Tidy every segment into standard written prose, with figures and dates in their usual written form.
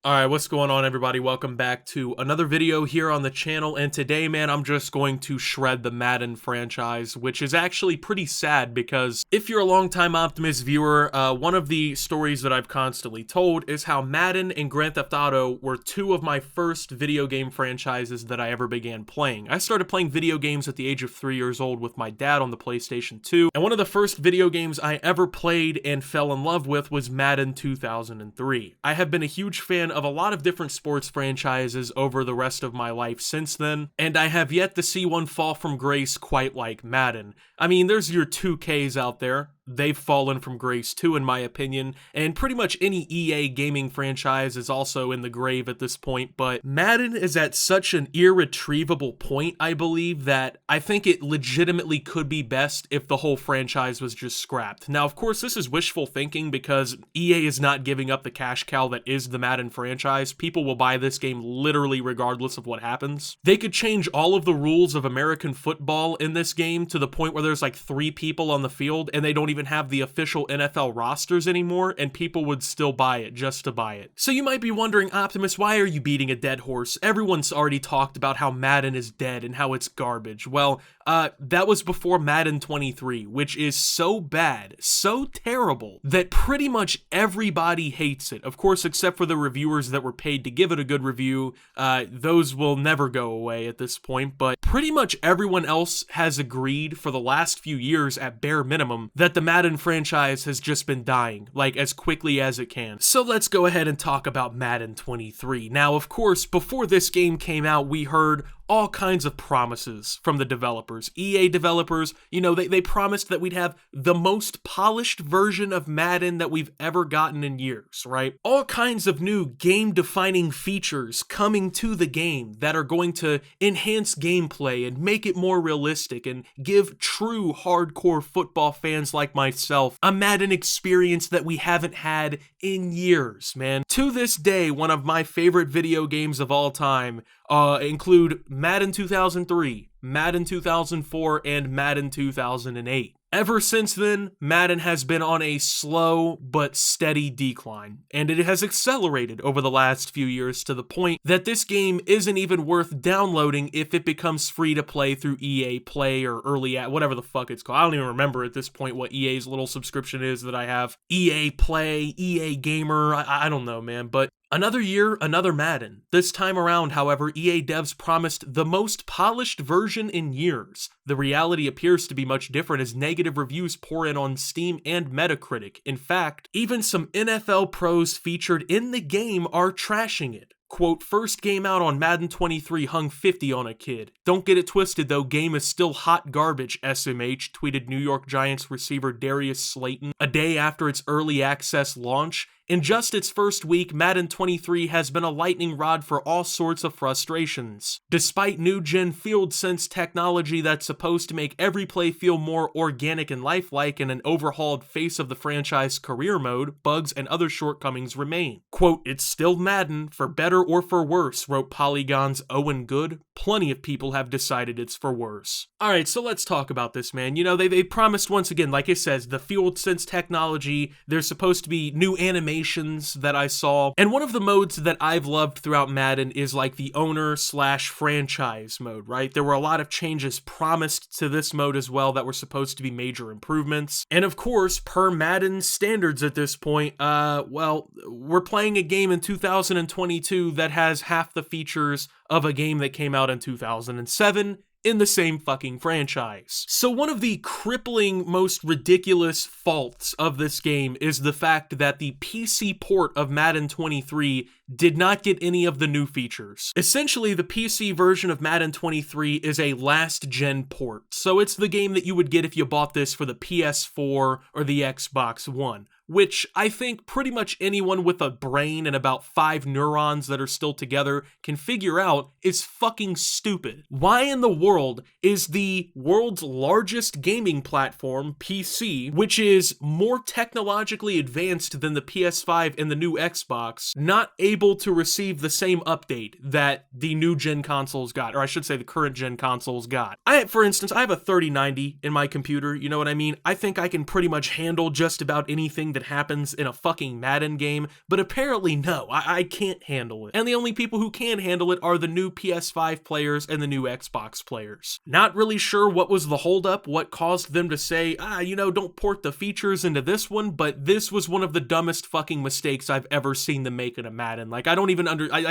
Alright, what's going on everybody? Welcome back to another video here on the channel, and today, man, I'm just going to shred the Madden franchise, which is actually pretty sad because if you're a longtime Optimus viewer, one of the stories that I've constantly told is how Madden and Grand Theft Auto were two of my first video game franchises that I ever began playing. I started playing video games at the age of 3 years old with my dad on the PlayStation 2, and one of the first video games I ever played and fell in love with was Madden 2003. I have been a huge fan of a lot of different sports franchises over the rest of my life since then, and I have yet to see one fall from grace quite like Madden. I mean, there's your 2Ks out there. They've fallen from grace too, in my opinion, and pretty much any EA gaming franchise is also in the grave at this point, but Madden is at such an irretrievable point, I believe, that I think it legitimately could be best if the whole franchise was just scrapped. Now, of course, this is wishful thinking because EA is not giving up the cash cow that is the Madden franchise. People will buy this game literally regardless of what happens. They could change all of the rules of American football in this game to the point where there's like 3 people on the field and they don't even have the official NFL rosters anymore, and people would still buy it just to buy it. So you might be wondering, Optimus, why are you beating a dead horse? Everyone's already talked about how Madden is dead and how it's garbage. Well, that was before Madden 23, which is so bad, so terrible, that pretty much everybody hates it. Of course, except for the reviewers that were paid to give it a good review. Those will never go away at this point, but pretty much everyone else has agreed for the last few years at bare minimum that the Madden franchise has just been dying, like, as quickly as it can. So let's go ahead and talk about Madden 23. Now, of course, before this game came out, we heard all kinds of promises from the developers. EA developers, you know, they promised that we'd have the most polished version of Madden that we've ever gotten in years, right? All kinds of new game-defining features coming to the game that are going to enhance gameplay and make it more realistic and give true hardcore football fans like myself a Madden experience that we haven't had in years, man. To this day, one of my favorite video games of all time include Madden 2003, Madden 2004, and Madden 2008. Ever since then, Madden has been on a slow but steady decline, and it has accelerated over the last few years to the point that this game isn't even worth downloading if it becomes free to play through EA Play or Early whatever the fuck it's called. I don't even remember at this point what EA's little subscription is that I have. EA Play, EA Gamer, I don't know, man, but another year, another Madden. This time around, however, EA devs promised the most polished version in years. The reality appears to be much different as negative reviews pour in on Steam and Metacritic. In fact, even some NFL pros featured in the game are trashing it. Quote, first game out on Madden 23 hung 50 on a kid. Don't get it twisted though, game is still hot garbage, SMH, tweeted New York Giants receiver Darius Slayton a day after its early access launch. In just its first week, Madden 23 has been a lightning rod for all sorts of frustrations. Despite new-gen field sense technology that's supposed to make every play feel more organic and lifelike and an overhauled face of the franchise career mode, bugs and other shortcomings remain. Quote, it's still Madden, for better or for worse, wrote Polygon's Owen Good. Plenty of people have decided it's for worse. Alright, so let's talk about this, man. You know, they promised once again, like it says, the field sense technology, there's supposed to be new animations that I saw, and one of the modes that I've loved throughout Madden is like the owner/franchise mode, right? There were a lot of changes promised to this mode as well that were supposed to be major improvements, and of course, per Madden standards at this point, well, we're playing a game in 2022 that has half the features of a game that came out in 2007, in the same fucking franchise. So one of the crippling, most ridiculous faults of this game is the fact that the PC port of Madden 23 did not get any of the new features. Essentially, the PC version of Madden 23 is a last-gen port, so it's the game that you would get if you bought this for the PS4 or the Xbox One, which I think pretty much anyone with a brain and about 5 neurons that are still together can figure out is fucking stupid. Why in the world is the world's largest gaming platform, PC, which is more technologically advanced than the PS5 and the new Xbox, not able to receive the same update that the new gen consoles got, or I should say the current gen consoles got? For instance, I have a 3090 in my computer, you know what I mean? I think I can pretty much handle just about anything thing that happens in a fucking Madden game, but apparently no, I can't handle it. And the only people who can handle it are the new PS5 players and the new Xbox players. Not really sure what was the holdup, what caused them to say, don't port the features into this one, but this was one of the dumbest fucking mistakes I've ever seen them make in a Madden. Like, I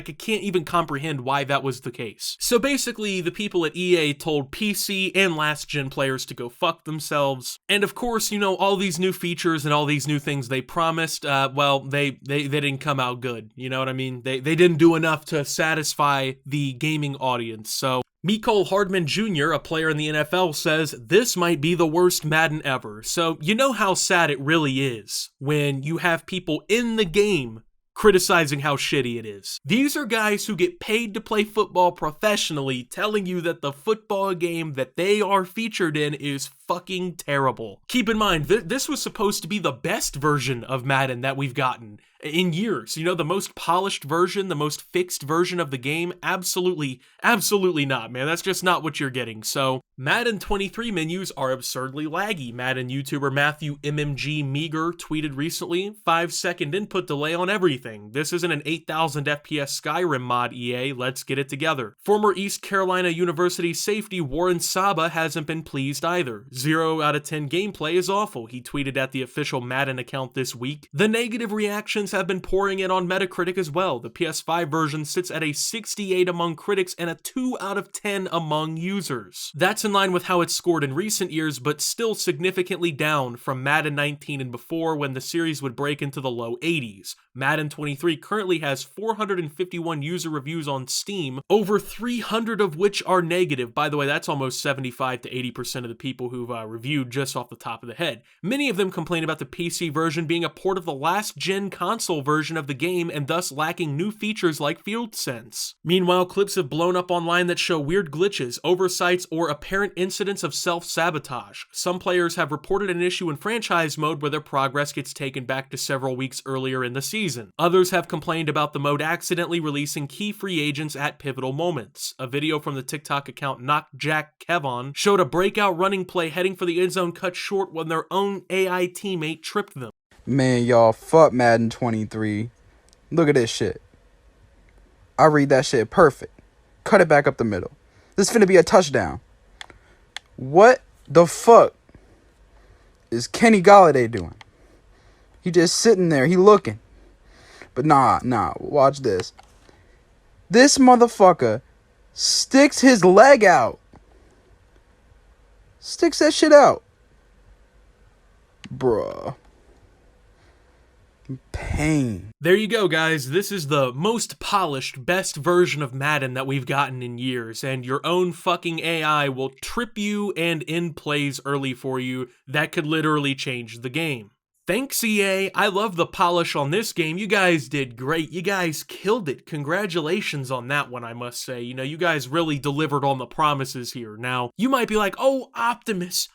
can't even comprehend why that was the case. So basically, the people at EA told PC and last-gen players to go fuck themselves. And of course, all these new features and all these new things they promised, they didn't come out good. You know what I mean? They didn't do enough to satisfy the gaming audience. So Mecole Hardman Jr., a player in the NFL, says this might be the worst Madden ever. So you know how sad it really is when you have people in the game criticizing how shitty it is. These are guys who get paid to play football professionally telling you that the football game that they are featured in is fucking terrible. Keep in mind, this was supposed to be the best version of Madden that we've gotten in years. The most polished version, the most fixed version of the game. Absolutely not, man. That's just not what you're getting. So Madden 23 menus are absurdly laggy. Madden YouTuber Matthew MMG Meager tweeted recently, 5-second input delay on everything. This isn't an 8,000 FPS Skyrim mod, EA. Let's get it together. Former East Carolina University safety Warren Saba hasn't been pleased either. 0 out of 10 gameplay is awful, he tweeted at the official Madden account this week. The negative reactions have been pouring in on Metacritic as well. The PS5 version sits at a 68 among critics and a 2 out of 10 among users. That's in line with how it's scored in recent years, but still significantly down from Madden 19 and before, when the series would break into the low 80s. Madden 23 currently has 451 user reviews on Steam, over 300 of which are negative. By the way, that's almost 75 to 80% of the people who've reviewed just off the top of the head. Many of them complain about the PC version being a port of the last-gen console version of the game and thus lacking new features like field sense. Meanwhile, clips have blown up online that show weird glitches, oversights, or apparent incidents of self-sabotage. Some players have reported an issue in franchise mode where their progress gets taken back to several weeks earlier in the season. Others have complained about the mode accidentally releasing key free agents at pivotal moments. A video from the TikTok account KnockJackKevon showed a breakout running play heading for the end zone cut short when their own AI teammate tripped them. Man, y'all, fuck Madden 23. Look at this shit. I read that shit perfect. Cut it back up the middle. This finna be a touchdown. What the fuck is Kenny Golladay doing? He just sitting there. He looking. But nah. Watch this. This motherfucker sticks his leg out. Sticks that shit out. Bruh. Pain. There you go, guys. This is the most polished, best version of Madden that we've gotten in years, and your own fucking AI will trip you and end plays early for you that could literally change the game. Thanks, EA. I love the polish on this game. You guys did great. You guys killed it. Congratulations on that one, I must say. You guys really delivered on the promises here. Now, you might be like, oh, Optimus,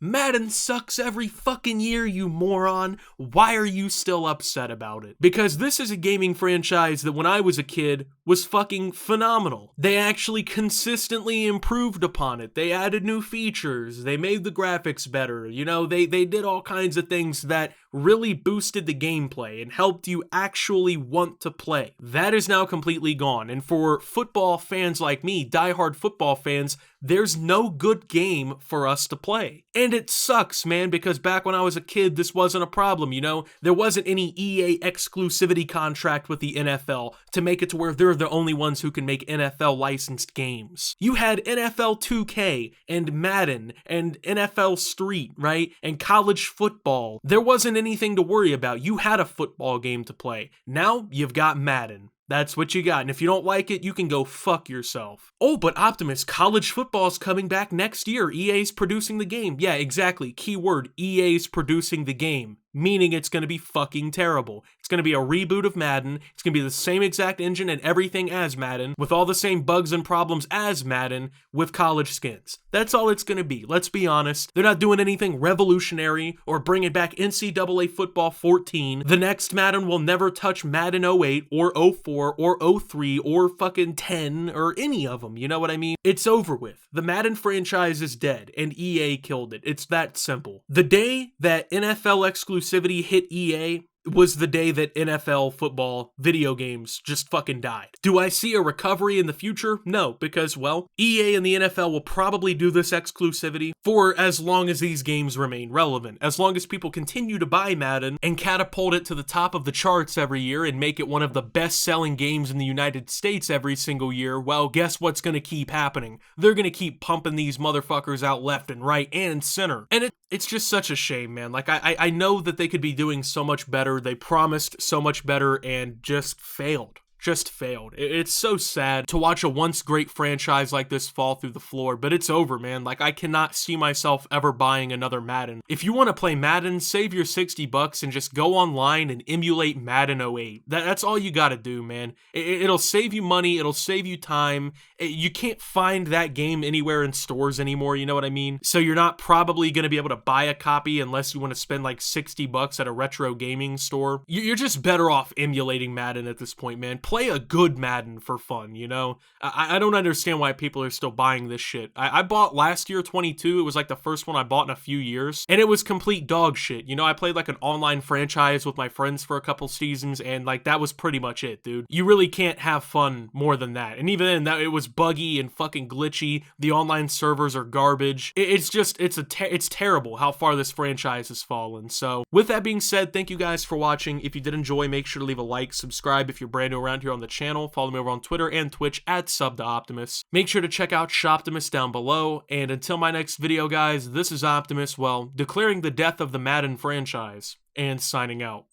Madden sucks every fucking year, you moron. Why are you still upset about it? Because this is a gaming franchise that when I was a kid was fucking phenomenal. They actually consistently improved upon it. They added new features. They made the graphics better. They did all kinds of things that really boosted the gameplay and helped you actually want to play. That is now completely gone. And for football fans like me, diehard football fans, there's no good game for us to play. And it sucks, man, because back when I was a kid, this wasn't a problem, There wasn't any EA exclusivity contract with the NFL to make it to where they're the only ones who can make NFL licensed games. You had NFL 2K and Madden and NFL Street, right? And college football. There wasn't anything to worry about. You had a football game to play. Now you've got Madden. That's what you got, and if you don't like it, you can go fuck yourself. Oh, but Optimus, college football's coming back next year. EA's producing the game. Yeah, exactly. Keyword, EA's producing the game. Meaning it's going to be fucking terrible. It's going to be a reboot of Madden. It's going to be the same exact engine and everything as Madden, with all the same bugs and problems as Madden, with college skins. That's all it's going to be. Let's be honest. They're not doing anything revolutionary or bringing back NCAA Football 14. The next Madden will never touch Madden 08 or 04 04 or '03 or fucking 10 or any of them, you know what I mean? It's over with. The Madden franchise is dead, and EA killed it. It's that simple. The day that NFL exclusivity hit EA was the day that NFL football video games just fucking died. Do I see a recovery in the future? No, because, well, EA and the NFL will probably do this exclusivity for as long as these games remain relevant. As long as people continue to buy Madden and catapult it to the top of the charts every year and make it one of the best-selling games in the United States every single year, well, guess what's gonna keep happening? They're gonna keep pumping these motherfuckers out left and right and center. And it's just such a shame, man. Like, I know that they could be doing so much better. They promised so much better and just failed. It's so sad to watch a once great franchise like this fall through the floor, but it's over, man. Like, I cannot see myself ever buying another Madden. If you want to play Madden, save your $60 and just go online and emulate Madden 08. That's all you gotta do, man. It'll save you money, it'll save you time. You can't find that game anywhere in stores anymore, you know what I mean? So you're not probably gonna be able to buy a copy unless you want to spend like $60 at a retro gaming store. You're just better off emulating Madden at this point, man. Play a good Madden for fun, you know? I don't understand why people are still buying this shit. I bought last year 22. It was like the first one I bought in a few years, and it was complete dog shit. You know, I played like an online franchise with my friends for a couple seasons, and like that was pretty much it, dude. You really can't have fun more than that. And even then, it was buggy and fucking glitchy. The online servers are garbage. It's terrible how far this franchise has fallen. So with that being said, thank you guys for watching. If you did enjoy, make sure to leave a like, subscribe if you're brand new around here on the channel. Follow me over on Twitter and Twitch at @SubToOptimus. Make sure to check out Shoptimus down below. And until my next video, guys, this is Optimus, well, declaring the death of the Madden franchise and signing out.